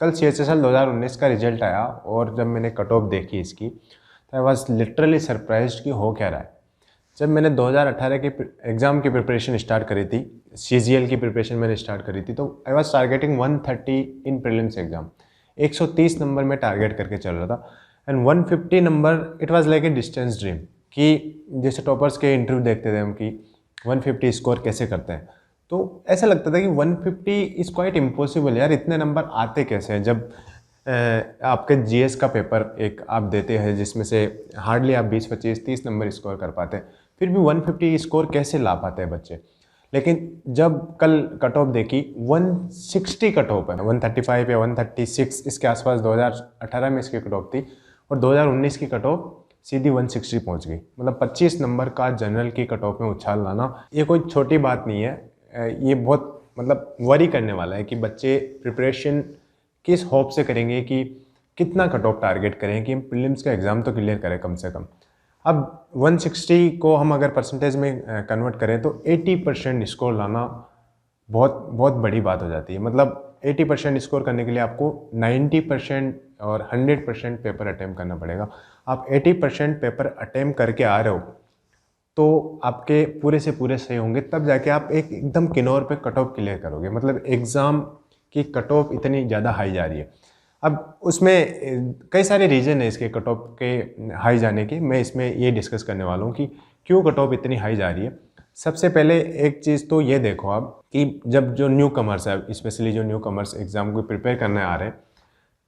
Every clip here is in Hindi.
कल CHSL 2019 का रिजल्ट आया और जब मैंने कट ऑफ देखी इसकी तो आई वॉज लिटरली सरप्राइज्ड कि हो क्या रहा है। जब मैंने 2018 के एग्ज़ाम की प्रिपरेशन स्टार्ट करी थी, CGL की प्रिपरेशन मैंने स्टार्ट करी थी, तो I was targeting 130 in prelims exam. 130 number में टारगेट करके चल रहा था and 150 number it was like a distance dream कि जैसे टॉपर्स के इंटरव्यू देखते थे हम कि 150 स्कोर कैसे करते हैं, तो ऐसा लगता था कि 150 इज़ क्वाइट इम्पॉसिबल यार, इतने नंबर आते कैसे हैं। जब आपके GS का पेपर एक आप देते हैं जिसमें से हार्डली आप 20, 25, 30 नंबर स्कोर कर पाते हैं, फिर भी 150 स्कोर कैसे ला पाते हैं बच्चे। लेकिन जब कल कट ऑफ देखी 160 कट ऑफ है, 135 या 136 इसके आसपास 2018 में इसकी कट ऑफ थी और 2019 की कट ऑफ सीधी 160 पहुंच गई। मतलब 25 नंबर का जनरल की कट ऑफ में उछाल लाना ये कोई छोटी बात नहीं है। ये बहुत मतलब वरी करने वाला है कि बच्चे प्रिपरेशन किस होप से करेंगे कि कितना कट ऑफ टारगेट करें कि हम प्रीलिम्स का एग्ज़ाम तो क्लियर करें कम से कम। अब 160 को हम अगर परसेंटेज में कन्वर्ट करें तो 80% स्कोर लाना बहुत बहुत बड़ी बात हो जाती है। मतलब 80% स्कोर करने के लिए आपको 90% और 100% पेपर अटैम्प्ट करना पड़ेगा। आप 80% पेपर अटैम्प्ट करके आ रहे हो तो आपके पूरे से पूरे सही होंगे, तब जाके आप एक एकदम किन्नौर पे कट ऑफ क्लियर करोगे। मतलब एग्ज़ाम की कट ऑफ इतनी ज़्यादा हाई जा रही है। अब उसमें कई सारे रीज़न है इसके कट ऑफ के हाई जाने के। मैं इसमें ये डिस्कस करने वाला हूँ कि क्यों कट ऑफ इतनी हाई जा रही है। सबसे पहले एक चीज़ तो ये देखो आप कि जब जो न्यू कमर्स है, स्पेशली जो न्यू कमर्स एग्ज़ाम को प्रिपेयर करने आ रहे हैं,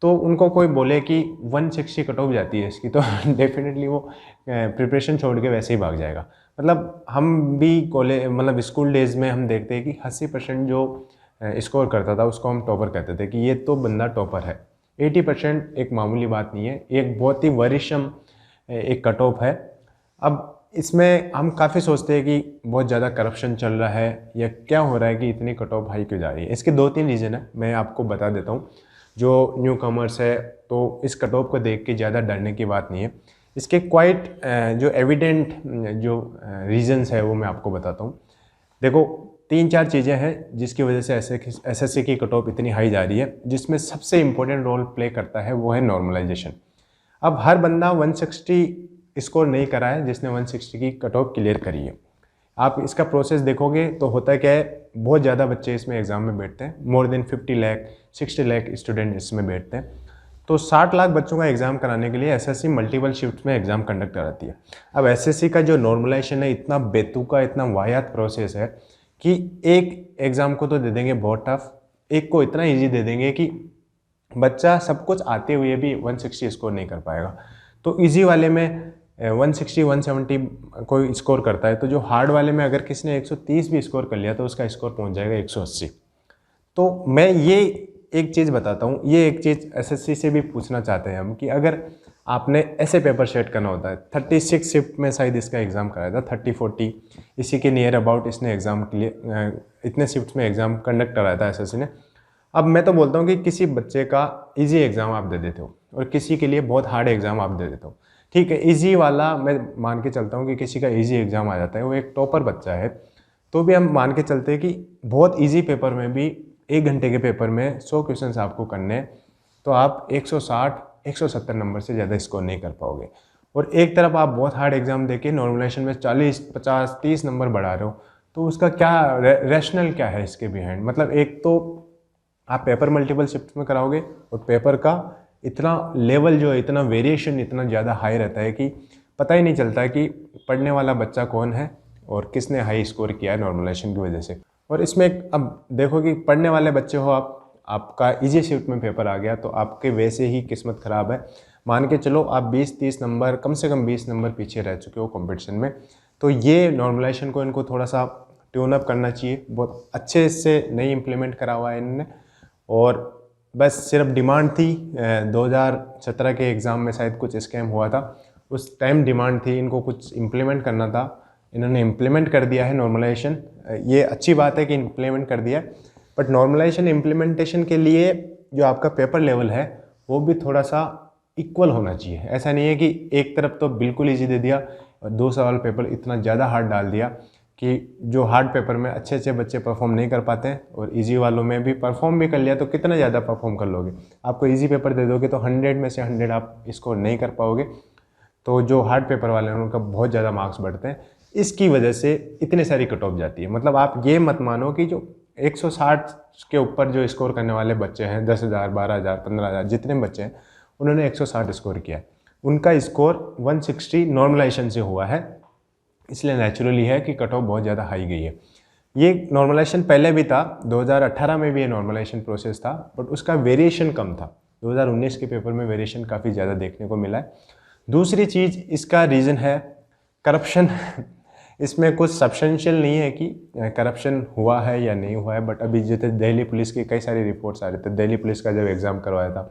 तो उनको कोई बोले कि 160 कट ऑफ जाती है इसकी, तो डेफिनेटली वो प्रिपरेशन छोड़ के वैसे ही भाग जाएगा। मतलब हम भी कॉलेज मतलब स्कूल डेज़ में हम देखते हैं कि 80% जो स्कोर करता था उसको हम टॉपर कहते थे कि ये तो बंदा टॉपर है। 80% एक मामूली बात नहीं है, एक बहुत ही वरिष्ठ एक कट ऑफ है। अब इसमें हम काफ़ी सोचते हैं कि बहुत ज़्यादा करप्शन चल रहा है या क्या हो रहा है कि इतनी कट ऑफ हाई क्यों जा रही है। इसके 2-3 रीज़न है, मैं आपको बता देता हूँ। जो न्यू कमर्स है तो इस कट ऑफ को देख के ज़्यादा डरने की बात नहीं है। इसके क्वाइट जो एविडेंट जो रीजंस है वो मैं आपको बताता हूँ। देखो 3-4 चीज़ें हैं जिसकी वजह से SSC की कट ऑफ इतनी हाई जा रही है, जिसमें सबसे इम्पोर्टेंट रोल प्ले करता है वो है नॉर्मलाइजेशन। अब हर बंदा 160 स्कोर नहीं करा है जिसने 160 की कट ऑफ क्लियर करी है। आप इसका प्रोसेस देखोगे तो होता क्या है, बहुत ज़्यादा बच्चे इसमें एग्ज़ाम में बैठते हैं। More than 50 lakh 60 lakh student इसमें बैठते हैं। तो 60 लाख बच्चों का एग्ज़ाम कराने के लिए SSC मल्टीपल शिफ्ट में एग्ज़ाम कंडक्ट कराती है। अब SSC का जो नॉर्मलाइजेशन है इतना बेतुका, इतना वाहियात प्रोसेस है कि एक एग्ज़ाम को तो दे देंगे बहुत टफ, एक को इतना ईजी दे देंगे कि बच्चा सब कुछ आते हुए भी 160 स्कोर नहीं कर पाएगा। तो ईजी वाले में 160 170 कोई स्कोर करता है, तो जो हार्ड वाले में अगर किसी ने 130 भी स्कोर कर लिया तो उसका स्कोर पहुंच जाएगा 180। तो मैं ये एक चीज़ बताता हूँ, ये एक चीज़ SSC से भी पूछना चाहते हैं हम कि अगर आपने ऐसे पेपर सेट करना होता है, 36 शिफ्ट में शायद इसका एग्ज़ाम कराया था, 30-40 इसी के नियर अबाउट इसने एग्ज़ाम के लिए इतने शिफ्ट में एग्ज़ाम कंडक्ट कराया था SSC ने। अब मैं तो बोलता हूँ कि किसी बच्चे का ईजी एग्ज़ाम आप दे देते हो और किसी के लिए बहुत हार्ड एग्ज़ाम आप दे देते हो। ठीक है, इजी वाला मैं मान के चलता हूँ कि किसी का इजी एग्ज़ाम आ जाता है, वो एक टॉपर बच्चा है, तो भी हम मान के चलते हैं कि बहुत इजी पेपर में भी 1 घंटे के पेपर में 100 क्वेश्चंस आपको करने हैं, तो आप 160-170 नंबर से ज़्यादा स्कोर नहीं कर पाओगे। और एक तरफ आप बहुत हार्ड एग्ज़ाम देके नॉर्मलाइजेशन में 40, 50, 30 नंबर बढ़ा रहे हो, तो उसका क्या रैशनल क्या है इसके बिहाइंड। मतलब एक तो आप पेपर मल्टीपल शिफ्ट में कराओगे और पेपर का इतना लेवल जो है, इतना वेरिएशन इतना ज़्यादा हाई रहता है कि पता ही नहीं चलता है कि पढ़ने वाला बच्चा कौन है और किसने हाई स्कोर किया है नॉर्मलाइजेशन की वजह से। और इसमें अब देखो कि पढ़ने वाले बच्चे हो आप, आपका इजी शिफ्ट में पेपर आ गया तो आपके वैसे ही किस्मत ख़राब है। मान के चलो आप 20-30 नंबर, कम से कम 20 नंबर पीछे रह चुके हो कंपटीशन में, तो ये नॉर्मलाइजेशन को इनको थोड़ा सा ट्यून अप करना चाहिए। बहुत अच्छे से नहीं इम्प्लीमेंट करा हुआ है इन्होंने, और बस सिर्फ डिमांड थी। 2017 के एग्ज़ाम में शायद कुछ स्कैम हुआ था, उस टाइम डिमांड थी, इनको कुछ इम्प्लीमेंट करना था, इन्होंने इम्प्लीमेंट कर दिया है नॉर्मलाइजेशन। ये अच्छी बात है कि इम्प्लीमेंट कर दिया, बट नॉर्मलाइजेशन इम्प्लीमेंटेशन के लिए जो आपका पेपर लेवल है वो भी थोड़ा सा इक्वल होना चाहिए। ऐसा नहीं है कि एक तरफ तो बिल्कुल ईजी दे दिया और 2 सवाल पेपर इतना ज़्यादा हार्ड डाल दिया कि जो हार्ड पेपर में अच्छे अच्छे बच्चे परफॉर्म नहीं कर पाते हैं और इजी वालों में भी परफॉर्म भी कर लिया तो कितना ज़्यादा परफॉर्म कर लोगे। आपको इजी पेपर दे दोगे तो 100 में से 100 आप स्कोर नहीं कर पाओगे। तो जो हार्ड पेपर वाले हैं उनका बहुत ज़्यादा मार्क्स बढ़ते हैं। इसकी वजह से इतनी सारी कट ऑफ जाती है। मतलब आप ये मत मानो कि जो 160 के ऊपर जो स्कोर करने वाले बच्चे हैं, 10,000, 12,000, 15,000 जितने बच्चे हैं, उन्होंने 160 स्कोर किया है। उनका स्कोर 160 नॉर्मलाइजेशन से हुआ है, इसलिए नेचुरली है कि कट ऑफ बहुत ज़्यादा हाई गई है। ये नॉर्मलाइजेशन पहले भी था, 2018 में भी ये नॉर्मलाइजेशन प्रोसेस था, बट उसका वेरिएशन कम था। 2019 के पेपर में वेरिएशन काफ़ी ज़्यादा देखने को मिला है। दूसरी चीज़ इसका रीज़न है करप्शन। इसमें कुछ सब्सटेंशियल नहीं है कि करप्शन हुआ है या नहीं हुआ है, बट अभी जैसे दिल्ली पुलिस की कई सारी रिपोर्ट्स आ रहे थे। दिल्ली पुलिस का जब एग्ज़ाम करवाया था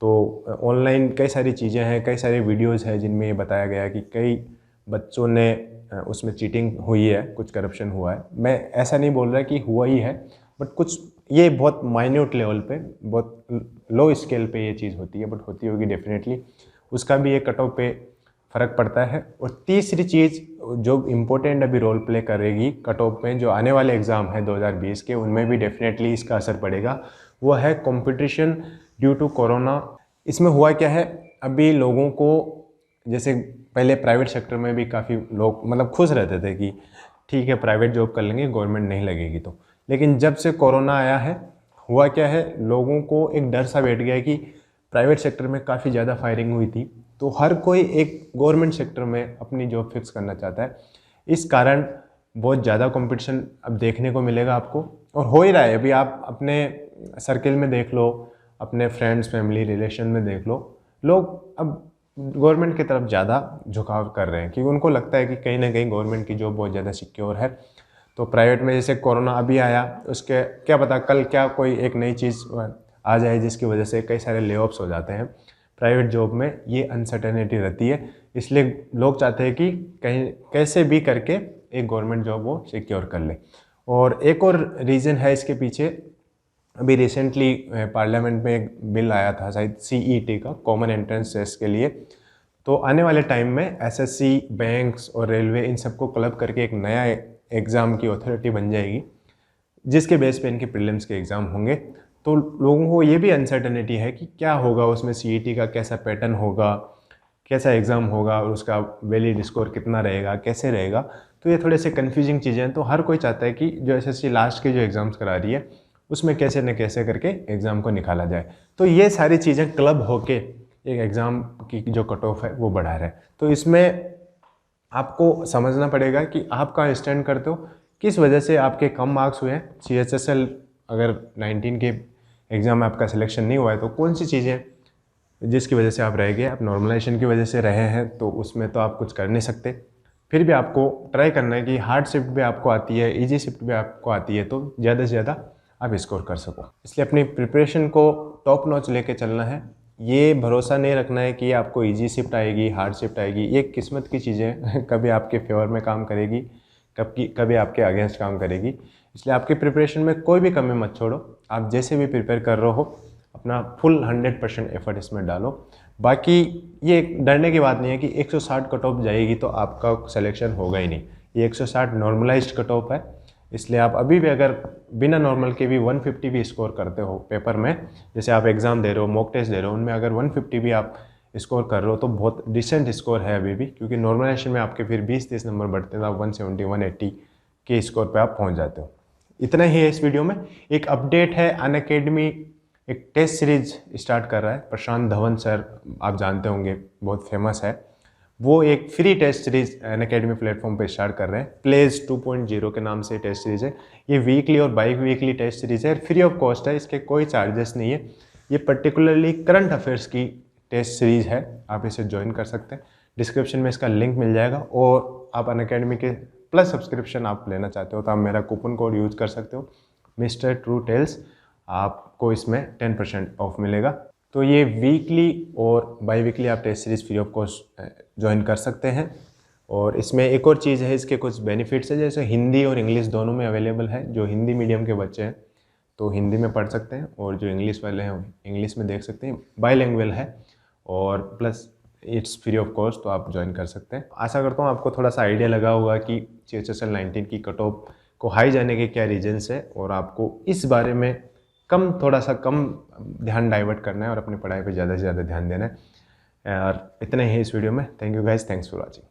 तो ऑनलाइन कई सारी चीज़ें हैं, कई सारे वीडियोज़ हैं जिनमें ये बताया गया कि कई बच्चों ने उसमें चीटिंग हुई है, कुछ करप्शन हुआ है। मैं ऐसा नहीं बोल रहा कि हुआ ही है, बट कुछ ये बहुत माइन्यूट लेवल पे, बहुत लो स्केल पे ये चीज़ होती है, बट होती होगी डेफिनेटली। उसका भी एक कट ऑफ पे फ़र्क पड़ता है। और तीसरी चीज़ जो इम्पोर्टेंट अभी रोल प्ले करेगी कट ऑफ में, जो आने वाले एग्ज़ाम है 2020 के, उनमें भी डेफिनेटली इसका असर पड़ेगा, वो है कंपटीशन ड्यू टू कोरोना। इसमें हुआ क्या है, अभी लोगों को, जैसे पहले प्राइवेट सेक्टर में भी काफ़ी लोग मतलब खुश रहते थे कि ठीक है प्राइवेट जॉब कर लेंगे, गवर्नमेंट नहीं लगेगी तो। लेकिन जब से कोरोना आया है, हुआ क्या है, लोगों को एक डर सा बैठ गया है कि प्राइवेट सेक्टर में काफ़ी ज़्यादा फायरिंग हुई थी, तो हर कोई एक गवर्नमेंट सेक्टर में अपनी जॉब फिक्स करना चाहता है। इस कारण बहुत ज़्यादा कंपटीशन अब देखने को मिलेगा आपको, और हो ही रहा है। अभी आप अपने सर्किल में देख लो, अपने फ्रेंड्स, फैमिली, रिलेशन में देख लो, लोग अब गवर्नमेंट की तरफ ज़्यादा झुकाव कर रहे हैं क्योंकि उनको लगता है कि कहीं ना कहीं गवर्नमेंट की जॉब बहुत ज़्यादा सिक्योर है। तो प्राइवेट में जैसे कोरोना अभी आया, उसके क्या पता कल क्या कोई एक नई चीज़ आ जाए जिसकी वजह से कई सारे ले ऑफ्स हो जाते हैं। प्राइवेट जॉब में ये अनसर्टेनिटी रहती है, इसलिए लोग चाहते हैं कि कहीं कैसे भी करके एक गवर्नमेंट जॉब वो सिक्योर कर ले। और एक और रीज़न है इसके पीछे, अभी रिसेंटली पार्लियामेंट में एक बिल आया था शायद CET का, कॉमन एंट्रेंस टेस्ट के लिए। तो आने वाले टाइम में SSC, बैंक्स और रेलवे इन सबको क्लब करके एक नया एग्ज़ाम की अथॉरिटी बन जाएगी, जिसके बेस पे इनके प्रीलिम्स के एग्ज़ाम होंगे। तो लोगों को ये भी अनसर्टेनिटी है कि क्या होगा उसमें, CET का कैसा पैटर्न होगा, कैसा एग्ज़ाम होगा और उसका वैलिड स्कोर कितना रहेगा, कैसे रहेगा। तो ये थोड़े से कन्फ्यूजिंग चीज़ें हैं। तो हर कोई चाहता है कि जो SSC लास्ट के जो एग्ज़ाम्स करा रही है उसमें कैसे न कैसे करके एग्ज़ाम को निकाला जाए। तो ये सारी चीज़ें क्लब होके एक एग्ज़ाम की जो कट ऑफ है वो बढ़ा रहा है। तो इसमें आपको समझना पड़ेगा कि आप कहाँ स्टैंड करते हो, किस वजह से आपके कम मार्क्स हुए हैं। CHSL अगर 19 के एग्ज़ाम में आपका सिलेक्शन नहीं हुआ है तो कौन सी चीज़ें जिसकी वजह से आप रह गए, आप नॉर्मलाइजेशन की वजह से रहे हैं, तो उसमें तो आप कुछ कर नहीं सकते। फिर भी आपको ट्राई करना है कि हार्ड शिफ्ट भी आपको आती है, ईजी शिफ्ट भी आपको आती है, तो ज़्यादा से ज़्यादा आप स्कोर कर सको। इसलिए अपनी प्रिपरेशन को टॉप नॉच लेके चलना है। ये भरोसा नहीं रखना है कि आपको इजी शिफ्ट आएगी, हार्ड शिफ्ट आएगी। ये किस्मत की चीज़ें कभी आपके फेवर में काम करेगी, कभी आपके अगेंस्ट काम करेगी। इसलिए आपकी प्रिपरेशन में कोई भी कमी मत छोड़ो। आप जैसे भी प्रिपेयर कर रहे हो अपना फुल 100% एफर्ट इसमें डालो। बाकी ये डरने की बात नहीं है कि 160 कट ऑफ जाएगी तो आपका सिलेक्शन होगा ही नहीं। ये 160 नॉर्मलाइज्ड कट ऑफ है, इसलिए आप अभी भी अगर बिना नॉर्मल के भी 150 भी स्कोर करते हो पेपर में, जैसे आप एग्ज़ाम दे रहे हो, मॉक टेस्ट दे रहे हो, उनमें अगर 150 भी आप स्कोर कर रहे हो तो बहुत डिसेंट स्कोर है अभी भी, क्योंकि नॉर्मलाइजेशन में आपके फिर 20-30 नंबर बढ़ते हैं, आप 170, 180 के स्कोर पे आप पहुंच जाते हो। इतना ही है इस वीडियो में। एक अपडेट है, अनअकैडमी एक टेस्ट सीरीज स्टार्ट कर रहा है। प्रशांत धवन सर आप जानते होंगे, बहुत फेमस है। वो एक free test series Unacademy platform पे स्टार्ट कर रहे हैं। प्लेज 2.0 के नाम से टेस्ट सीरीज है। ये वीकली और बाई वीकली टेस्ट सीरीज है, फ्री ऑफ कॉस्ट है, इसके कोई चार्जेस नहीं है। ये पर्टिकुलरली करंट अफेयर्स की टेस्ट सीरीज है, आप इसे ज्वाइन कर सकते हैं। डिस्क्रिप्शन में इसका लिंक मिल जाएगा। और आप अनअकैडमी के प्लस सब्सक्रिप्शन आप लेना चाहते हो तो आप मेरा कूपन कोड यूज़ कर सकते हो, मिस्टर ट्रू टेल्स। आपको इसमें 10% ऑफ मिलेगा। तो ये वीकली और बाई वीकली आप test series free of cost join कर सकते हैं। और इसमें एक और चीज़ है, इसके कुछ बेनिफिट्स है, जैसे हिंदी और इंग्लिश दोनों में अवेलेबल है। जो हिंदी मीडियम के बच्चे हैं तो हिंदी में पढ़ सकते हैं, और जो इंग्लिश वाले हैं इंग्लिश में देख सकते हैं। बाईलिंगुअल है, और plus it's free of cost, तो आप ज्वाइन कर सकते हैं। आशा करता हूँ आपको थोड़ा सा आइडिया लगा होगा कि CHSL 19 की कट ऑफ को हाई जाने के क्या रीजन्स है, और आपको इस बारे में थोड़ा सा कम ध्यान डाइवर्ट करना है और अपनी पढ़ाई पे ज़्यादा से ज़्यादा ध्यान देना है। और इतना ही इस वीडियो में। Thank you guys, thanks for watching.